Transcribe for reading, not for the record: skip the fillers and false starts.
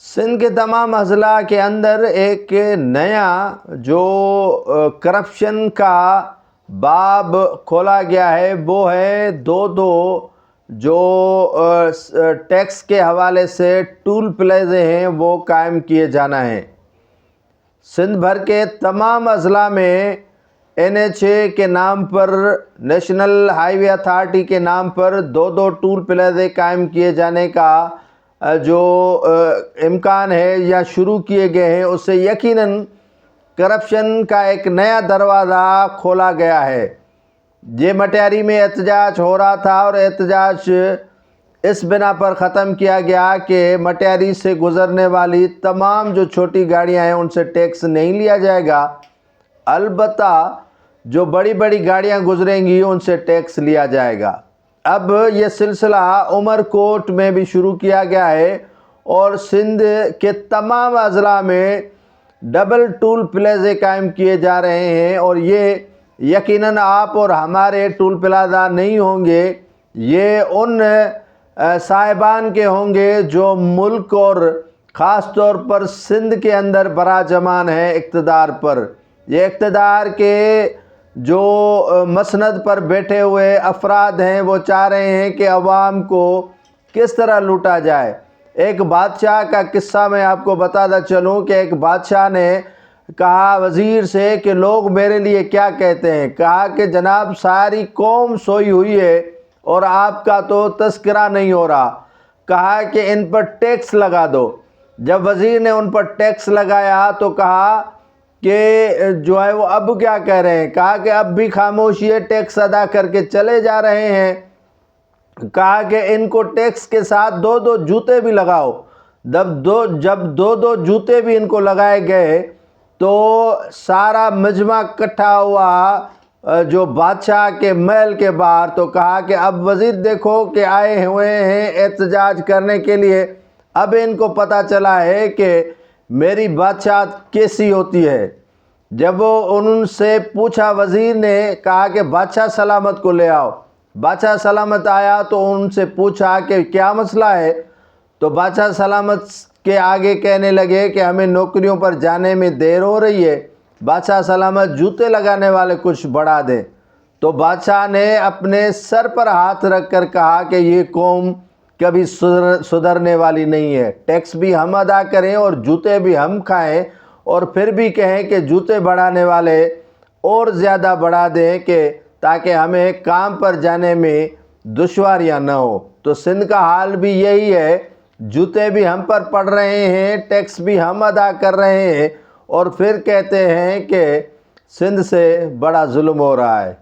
سندھ کے تمام اضلاع کے اندر ایک نیا جو کرپشن کا باب کھولا گیا ہے، وہ ہے دو جو ٹیکس کے حوالے سے ٹول پلازے ہیں وہ قائم کیے جانا ہے۔ سندھ بھر کے تمام اضلاع میں NHA کے نام پر، نیشنل ہائی وے اتھارٹی کے نام پر دو ٹول پلازے قائم کیے جانے کا جو امکان ہے یا شروع کیے گئے ہیں، اس سے یقیناً کرپشن کا ایک نیا دروازہ کھولا گیا ہے۔ یہ مٹیاری میں احتجاج ہو رہا تھا اور احتجاج اس بنا پر ختم کیا گیا کہ مٹیاری سے گزرنے والی تمام جو چھوٹی گاڑیاں ہیں ان سے ٹیکس نہیں لیا جائے گا، البتہ جو بڑی گاڑیاں گزریں گی ان سے ٹیکس لیا جائے گا۔ اب یہ سلسلہ عمر کوٹ میں بھی شروع کیا گیا ہے اور سندھ کے تمام اضلاع میں ڈبل ٹول پلازے قائم کیے جا رہے ہیں، اور یہ یقیناً آپ اور ہمارے ٹول پلازہ نہیں ہوں گے، یہ ان صاحبان کے ہوں گے جو ملک اور خاص طور پر سندھ کے اندر براجمان ہیں اقتدار پر۔ یہ اقتدار کے جو مسند پر بیٹھے ہوئے افراد ہیں وہ چاہ رہے ہیں کہ عوام کو کس طرح لوٹا جائے۔ ایک بادشاہ کا قصہ میں آپ کو بتاتا چلوں کہ ایک بادشاہ نے کہا وزیر سے کہ لوگ میرے لیے کیا کہتے ہیں۔ کہا کہ جناب ساری قوم سوئی ہوئی ہے اور آپ کا تو تذکرہ نہیں ہو رہا۔ کہا کہ ان پر ٹیکس لگا دو۔ جب وزیر نے ان پر ٹیکس لگایا تو کہا کہ جو ہے وہ اب کیا کہہ رہے ہیں۔ کہا کہ اب بھی خاموشی ہے، ٹیکس ادا کر کے چلے جا رہے ہیں۔ کہا کہ ان کو ٹیکس کے ساتھ دو جوتے بھی لگاؤ۔ جب دو جوتے بھی ان کو لگائے گئے تو سارا مجمع اکٹھا ہوا جو بادشاہ کے محل کے باہر، تو کہا کہ اب وزیر دیکھو کہ آئے ہوئے ہیں احتجاج کرنے کے لیے، اب ان کو پتہ چلا ہے کہ میری بادشاہت کیسی ہوتی ہے۔ جب ان سے پوچھا وزیر نے، کہا کہ بادشاہ سلامت کو لے آؤ۔ بادشاہ سلامت آیا تو ان سے پوچھا کہ کیا مسئلہ ہے، تو بادشاہ سلامت کے آگے کہنے لگے کہ ہمیں نوکریوں پر جانے میں دیر ہو رہی ہے، بادشاہ سلامت جوتے لگانے والے کچھ بڑھا دیں۔ تو بادشاہ نے اپنے سر پر ہاتھ رکھ کر کہا کہ یہ قوم کبھی سدھرنے والی نہیں ہے، ٹیکس بھی ہم ادا کریں اور جوتے بھی ہم کھائیں، اور پھر بھی کہیں کہ جوتے بڑھانے والے اور زیادہ بڑھا دیں کہ تاکہ ہمیں کام پر جانے میں دشواریاں نہ ہو۔ تو سندھ کا حال بھی یہی ہے، جوتے بھی ہم پر پڑ رہے ہیں، ٹیکس بھی ہم ادا کر رہے ہیں، اور پھر کہتے ہیں کہ سندھ سے بڑا ظلم ہو رہا ہے۔